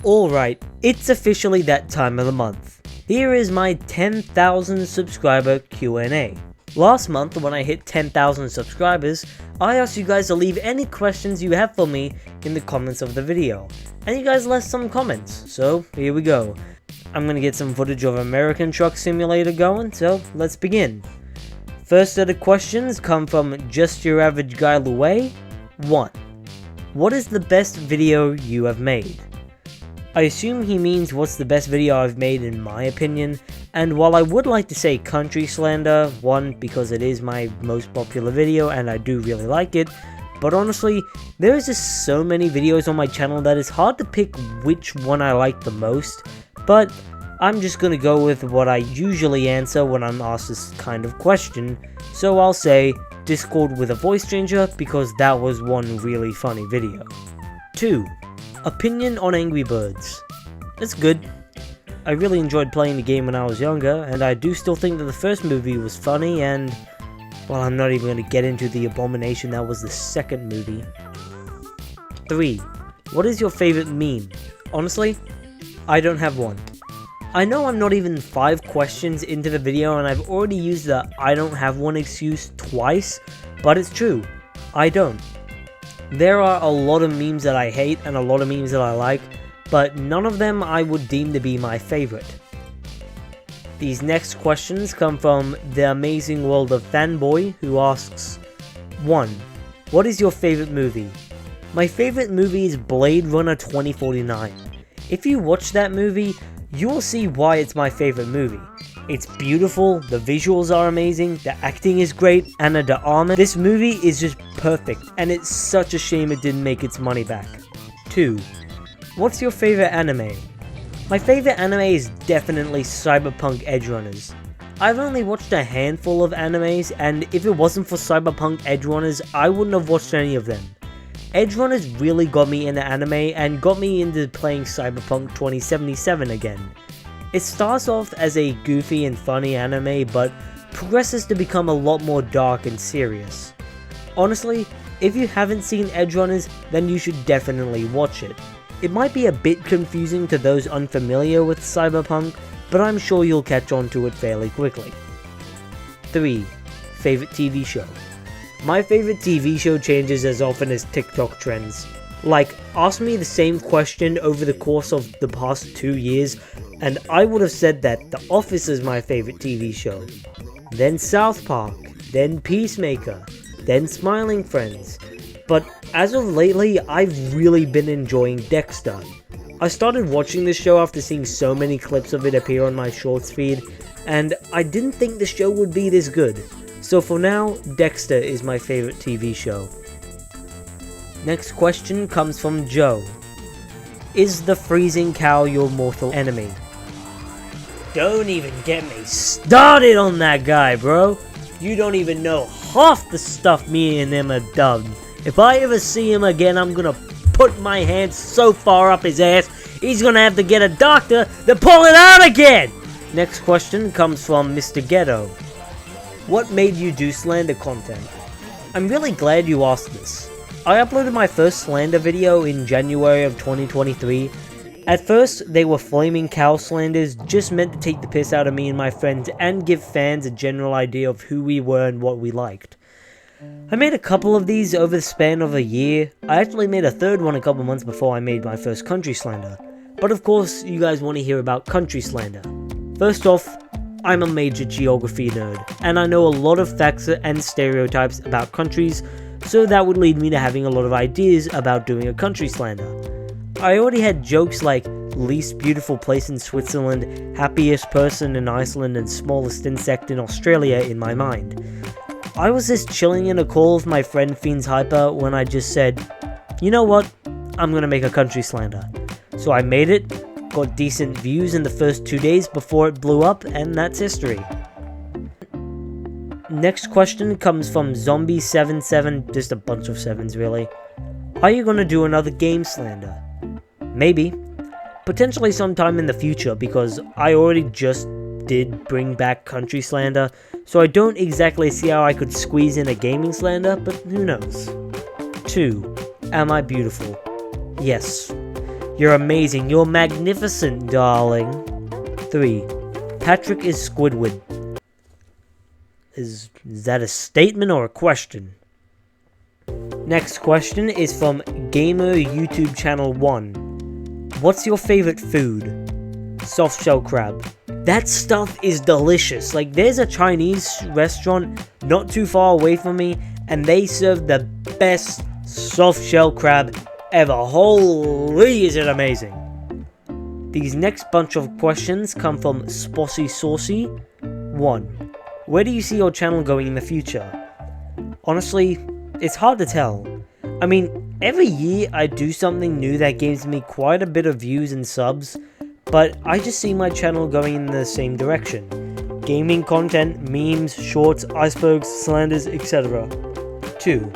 Alright, it's officially that time of the month. Here is my 10,000 subscriber Q&A. Last month, when I hit 10,000 subscribers, I asked you guys to leave any questions you have for me in the comments of the video. And you guys left some comments, so here we go. I'm gonna get some footage of American Truck Simulator going, so let's begin. First set of questions come from Just Your Average Guy Luay. 1. What is the best video you have made? I assume he means what's the best video I've made in my opinion, and while I would like to say Country Slander, 1, because it is my most popular video and I do really like it, but honestly, there is just so many videos on my channel that it's hard to pick which one I like the most, but I'm just gonna go with what I usually answer when I'm asked this kind of question, so I'll say Discord with a voice changer because that was one really funny video. 2. Opinion on Angry Birds. It's good. I really enjoyed playing the game when I was younger, and I do still think that the first movie was funny, and well, I'm not even going to get into the abomination that was the second movie. 3. What is your favorite meme? Honestly, I don't have one. I know I'm not even 5 questions into the video and I've already used the I don't have one excuse twice, but it's true. I don't. There are a lot of memes that I hate and a lot of memes that I like, but none of them I would deem to be my favorite. These next questions come from The Amazing World of Fanboy, who asks, 1. What is your favorite movie? My favorite movie is Blade Runner 2049. If you watch that movie, you will see why it's my favorite movie. It's beautiful, the visuals are amazing, the acting is great, Ana de Armas. This movie is just perfect, and it's such a shame it didn't make its money back. 2. What's your favorite anime? My favorite anime is definitely Cyberpunk Edgerunners. I've only watched a handful of animes, and if it wasn't for Cyberpunk Edgerunners, I wouldn't have watched any of them. Edgerunners really got me into anime and got me into playing Cyberpunk 2077 again. It starts off as a goofy and funny anime, but progresses to become a lot more dark and serious. Honestly, if you haven't seen Edgerunners, then you should definitely watch it. It might be a bit confusing to those unfamiliar with Cyberpunk, but I'm sure you'll catch on to it fairly quickly. 3. Favorite TV show? My favorite TV show changes as often as TikTok trends. Like, ask me the same question over the course of the past 2 years, and I would have said that The Office is my favorite TV show. Then South Park, then Peacemaker, then Smiling Friends. But as of lately, I've really been enjoying Dexter. I started watching this show after seeing so many clips of it appear on my shorts feed, and I didn't think the show would be this good. So for now, Dexter is my favorite TV show. Next question comes from Joe. Is the freezing cow your mortal enemy? Don't even get me started on that guy, bro. You don't even know half the stuff me and him have done. If I ever see him again, I'm gonna put my hand so far up his ass, he's gonna have to get a doctor to pull it out again. Next question comes from Mr. Ghetto. What made you do slander content? I'm really glad you asked this. I uploaded my first slander video in January of 2023. At first, they were flaming cow slanders just meant to take the piss out of me and my friends and give fans a general idea of who we were and what we liked. I made a couple of these over the span of a year. I actually made a third one a couple months before I made my first country slander. But of course, you guys want to hear about country slander. First off, I'm a major geography nerd, and I know a lot of facts and stereotypes about countries, so that would lead me to having a lot of ideas about doing a country slander. I already had jokes like least beautiful place in Switzerland, happiest person in Iceland, and smallest insect in Australia in my mind. I was just chilling in a call with my friend Fiends Hyper when I just said, you know what, I'm gonna make a country slander. So I made it, got decent views in the first 2 days before it blew up, and that's history. Next question comes from Zombie77, just a bunch of 7s really. Are you gonna do another game slander? Maybe. Potentially sometime in the future, because I already just did bring back country slander, so I don't exactly see how I could squeeze in a gaming slander, but who knows. 2. Am I beautiful? Yes. You're amazing. You're magnificent, darling. 3. Patrick is Squidward. Is that a statement or a question? Next question is from Gamer YouTube Channel 1. What's your favorite food? Soft shell crab. That stuff is delicious. Like, there's a Chinese restaurant not too far away from me, and they serve the best soft shell crab ever. Holy, is it amazing. These next bunch of questions come from Spossy Saucy. 1. Where do you see your channel going in the future? Honestly, it's hard to tell. I mean, every year I do something new that gives me quite a bit of views and subs, but I just see my channel going in the same direction. Gaming content, memes, shorts, icebergs, slanders, etc. 2.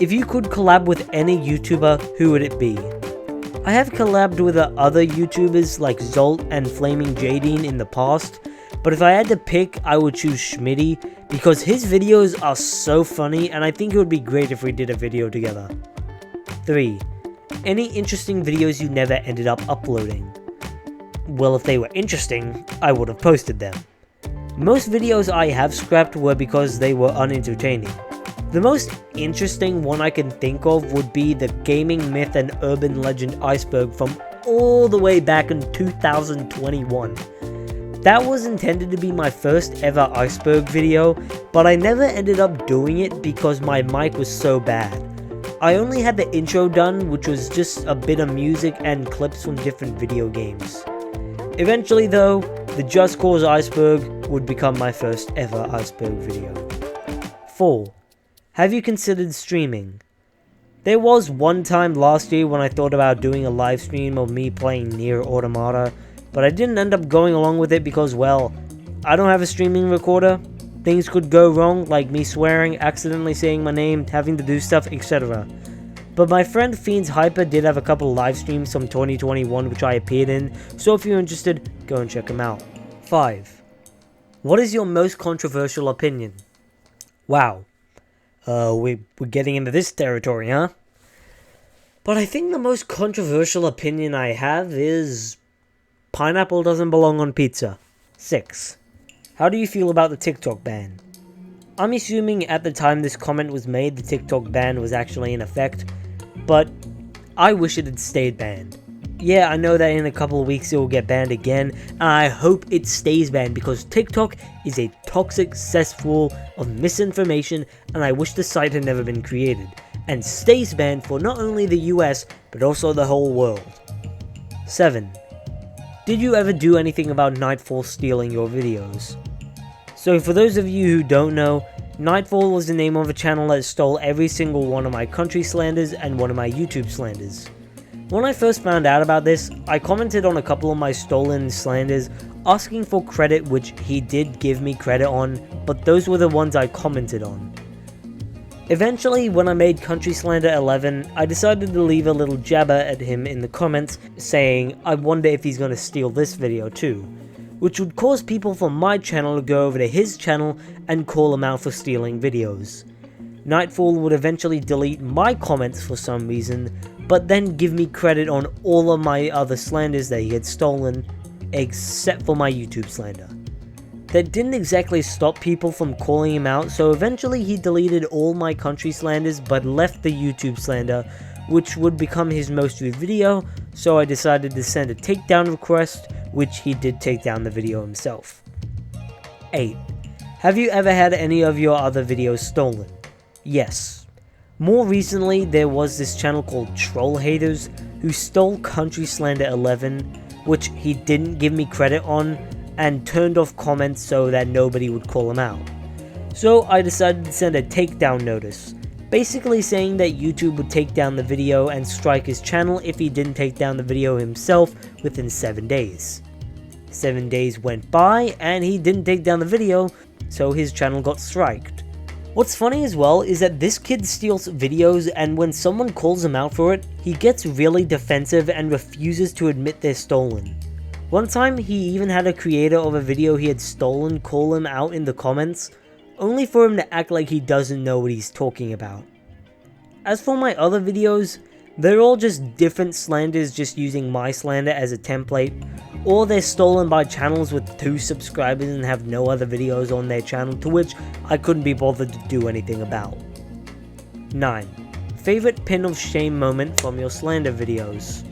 If you could collab with any YouTuber, who would it be? I have collabed with other YouTubers like Zolt and Flaming Jadine in the past, but if I had to pick, I would choose Schmitty, because his videos are so funny and I think it would be great if we did a video together. 3. Any interesting videos you never ended up uploading? Well, if they were interesting, I would have posted them. Most videos I have scrapped were because they were unentertaining. The most interesting one I can think of would be the Gaming Myth and Urban Legend Iceberg from all the way back in 2021. That was intended to be my first ever iceberg video, but I never ended up doing it because my mic was so bad. I only had the intro done, which was just a bit of music and clips from different video games. Eventually though, the Just Cause Iceberg would become my first ever iceberg video. 4. Have you considered streaming? There was one time last year when I thought about doing a live stream of me playing Nier Automata, but I didn't end up going along with it because, well, I don't have a streaming recorder. Things could go wrong, like me swearing, accidentally saying my name, having to do stuff, etc. But my friend Fiends Hyper did have a couple live streams from 2021 which I appeared in, so if you're interested, go and check them out. 5. What is your most controversial opinion? Wow. We're getting into this territory, huh? But I think the most controversial opinion I have is pineapple doesn't belong on pizza. 6. How do you feel about the TikTok ban? I'm assuming at the time this comment was made, the TikTok ban was actually in effect, but I wish it had stayed banned. Yeah, I know that in a couple of weeks it will get banned again, and I hope it stays banned because TikTok is a toxic cesspool of misinformation, and I wish the site had never been created, and stays banned for not only the US, but also the whole world. 7. Did you ever do anything about Nightfall stealing your videos? So for those of you who don't know, Nightfall was the name of a channel that stole every single one of my country slanders and one of my YouTube slanders. When I first found out about this, I commented on a couple of my stolen slanders asking for credit, which he did give me credit on, but those were the ones I commented on. Eventually, when I made Country Slander 11, I decided to leave a little jabber at him in the comments saying, I wonder if he's gonna steal this video too, which would cause people from my channel to go over to his channel and call him out for stealing videos. Nightfall would eventually delete my comments for some reason, but then give me credit on all of my other slanders that he had stolen, except for my YouTube slander. That didn't exactly stop people from calling him out, so eventually he deleted all my country slanders but left the YouTube slander, which would become his most viewed video, so I decided to send a takedown request, which he did take down the video himself. 8. Have you ever had any of your other videos stolen? Yes. More recently, there was this channel called Troll Haters who stole Country Slander 11, which he didn't give me credit on, and turned off comments so that nobody would call him out. So I decided to send a takedown notice, basically saying that YouTube would take down the video and strike his channel if he didn't take down the video himself within 7 days. 7 days went by and he didn't take down the video, so his channel got striked. What's funny as well is that this kid steals videos, and when someone calls him out for it, he gets really defensive and refuses to admit they're stolen. One time, he even had a creator of a video he had stolen call him out in the comments, only for him to act like he doesn't know what he's talking about. As for my other videos, They're all just different slanders just using my slander as a template, or they're stolen by channels with 2 subscribers and have no other videos on their channel, to which I couldn't be bothered to do anything about. 9. Favorite pin of shame moment from your slander videos.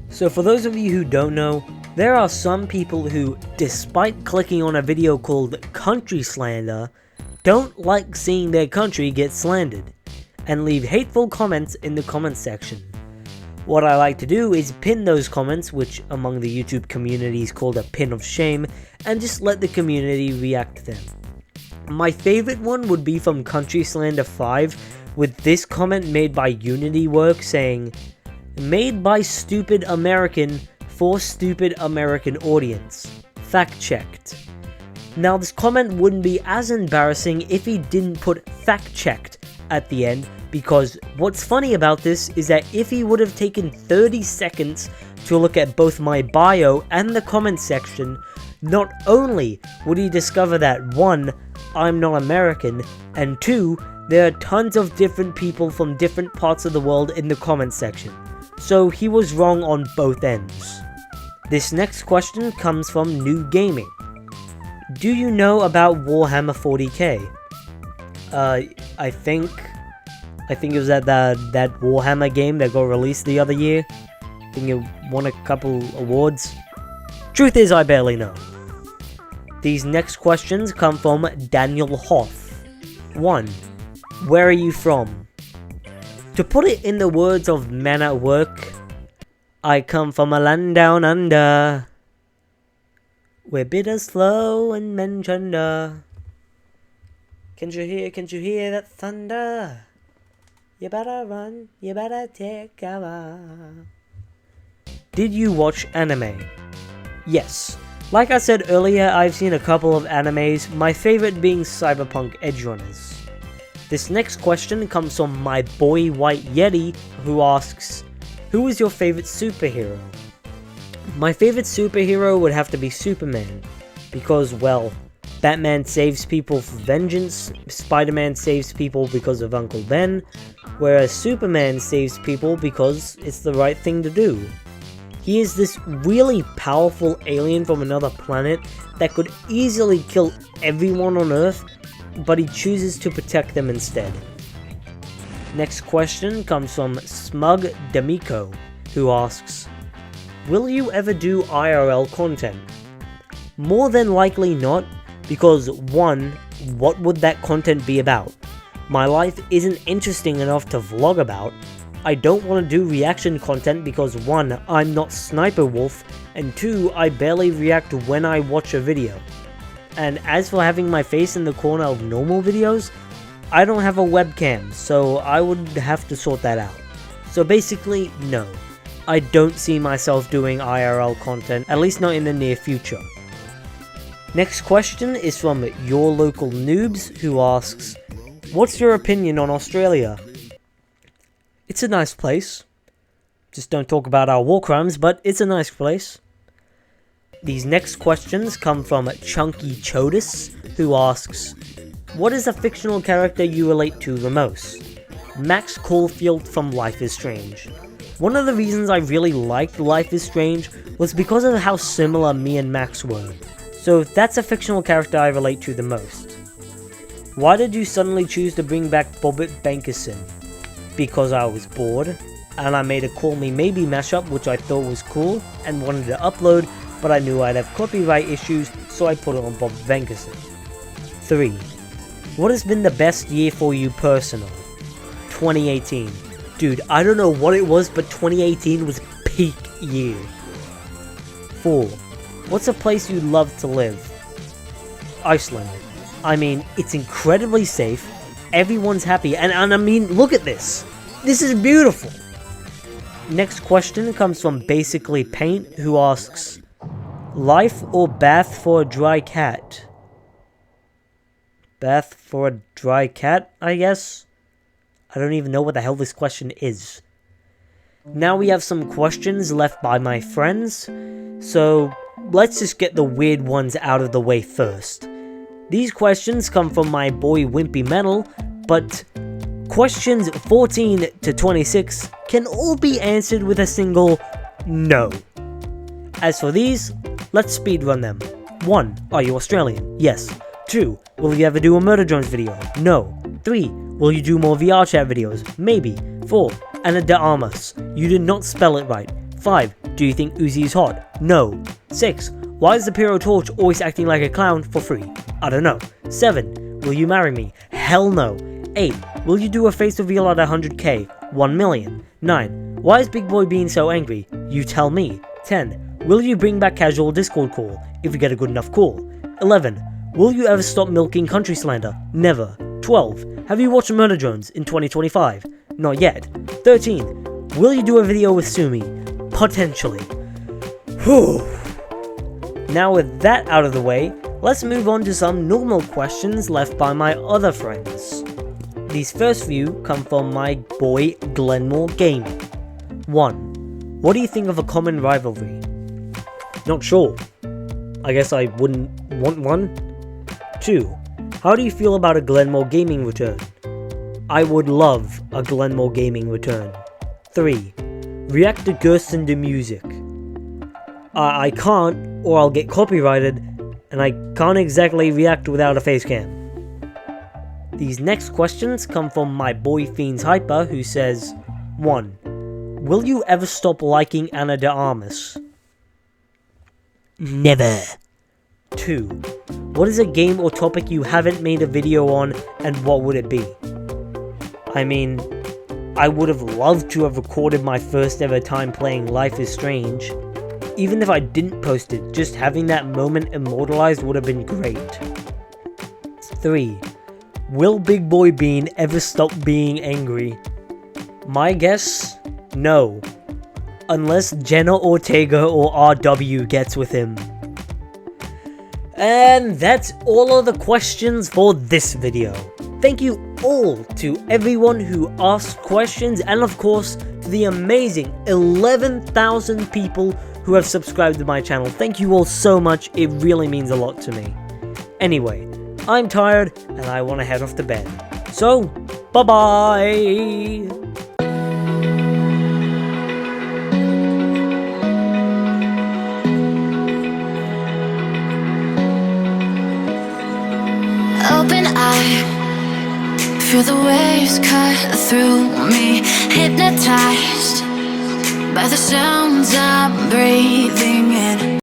So for those of you who don't know, there are some people who, despite clicking on a video called Country Slander, don't like seeing their country get slandered, and leave hateful comments in the comment section. What I like to do is pin those comments, which among the YouTube community is called a pin of shame, and just let the community react to them. My favorite one would be from Country Slander 5, with this comment made by UnityWork saying, "Made by stupid American for stupid American audience. Fact checked." Now this comment wouldn't be as embarrassing if he didn't put fact checked at the end, because what's funny about this is that if he would have taken 30 seconds to look at both my bio and the comment section, not only would he discover that 1, I'm not American, and 2, there are tons of different people from different parts of the world in the comment section. So he was wrong on both ends. This next question comes from New Gaming. Do you know about Warhammer 40k? I think it was at that Warhammer game that got released the other year. I think it won a couple awards. Truth is, I barely know. These next questions come from Daniel Hoff. 1. Where are you from? To put it in the words of Men at Work, I come from a land down under, where bitters flow and men chunder. Can't you hear that thunder? You better run, you better take cover. Did you watch anime? Yes. Like I said earlier, I've seen a couple of animes, my favorite being Cyberpunk Edgerunners. This next question comes from my boy White Yeti, who asks, who is your favorite superhero? My favorite superhero would have to be Superman, because, well, Batman saves people for vengeance, Spider-Man saves people because of Uncle Ben, whereas Superman saves people because it's the right thing to do. He is this really powerful alien from another planet that could easily kill everyone on Earth, but he chooses to protect them instead. Next question comes from Smug D'Amico, who asks, will you ever do IRL content? More than likely not, because 1, what would that content be about? My life isn't interesting enough to vlog about. I don't want to do reaction content because 1, I'm not Sniper Wolf, and 2, I barely react when I watch a video. And as for having my face in the corner of normal videos, I don't have a webcam, so I would have to sort that out. So basically, no. I don't see myself doing IRL content, at least not in the near future. Next question is from Your Local Noobs, who asks, what's your opinion on Australia? It's a nice place. Just don't talk about our war crimes, but it's a nice place. These next questions come from Chunky Chodis, who asks, what is a fictional character you relate to the most? Max Caulfield from Life is Strange. One of the reasons I really liked Life is Strange was because of how similar me and Max were. So that's a fictional character I relate to the most. Why did you suddenly choose to bring back Bobbit Bankerson? Because I was bored, and I made a Call Me Maybe mashup which I thought was cool and wanted to upload, but I knew I'd have copyright issues, so I put it on Bob Vankerson. 3. What has been the best year for you personally? 2018. Dude, I don't know what it was, but 2018 was peak year. 4. What's a place you'd love to live? Iceland. I mean, it's incredibly safe, everyone's happy, and I mean, look at this! This is beautiful! Next question comes from Basically Paint, who asks, life or bath for a dry cat? Bath for a dry cat, I guess? I don't even know what the hell this question is. Now we have some questions left by my friends, so let's just get the weird ones out of the way first. These questions come from my boy Wimpy Metal, but questions 14 to 26 can all be answered with a single no. As for these, let's speedrun them. 1. Are you Australian? Yes. 2. Will you ever do a Murder Drones video? No. 3. Will you do more VR chat videos? Maybe. 4. Ana de Armas. You did not spell it right. 5. Do you think Uzi is hot? No. 6. Why is the Pyro Torch always acting like a clown for free? I don't know. 7. Will you marry me? Hell no. 8. Will you do a face reveal at 100k? 1 million. 9. Why is Big Boy Bean so angry? You tell me. 10. Will you bring back casual Discord call if you get a good enough call? 11. Will you ever stop milking country slander? Never. 12. Have you watched Murder Drones in 2025? Not yet. 13. Will you do a video with Sumi? Potentially. Whew. Now with that out of the way, let's move on to some normal questions left by my other friends. These first few come from my boy Glenmore Gaming. 1. What do you think of a common rivalry? Not sure. I guess I wouldn't want one. 2. How do you feel about a Glenmore Gaming return? I would love a Glenmore Gaming return. 3. React to Gersten de Music. I can't, or I'll get copyrighted, and I can't exactly react without a face cam. These next questions come from my boy Fiends Hyper, who says, 1. Will you ever stop liking Ana de Armas? Never. 2. What is a game or topic you haven't made a video on, and what would it be? I mean, I would have loved to have recorded my first ever time playing Life is Strange. Even if I didn't post it, just having that moment immortalized would have been great. 3. Will Big Boy Bean ever stop being angry? My guess? No. Unless Jenna Ortega or RW gets with him. And that's all of the questions for this video. Thank you all to everyone who asked questions, and of course to the amazing 11,000 people who have subscribed to my channel. Thank you all so much, it really means a lot to me. Anyway, I'm tired and I want to head off to bed. So, bye bye! Open eye, feel the waves cut through me, hypnotized by the sounds I'm breathing in.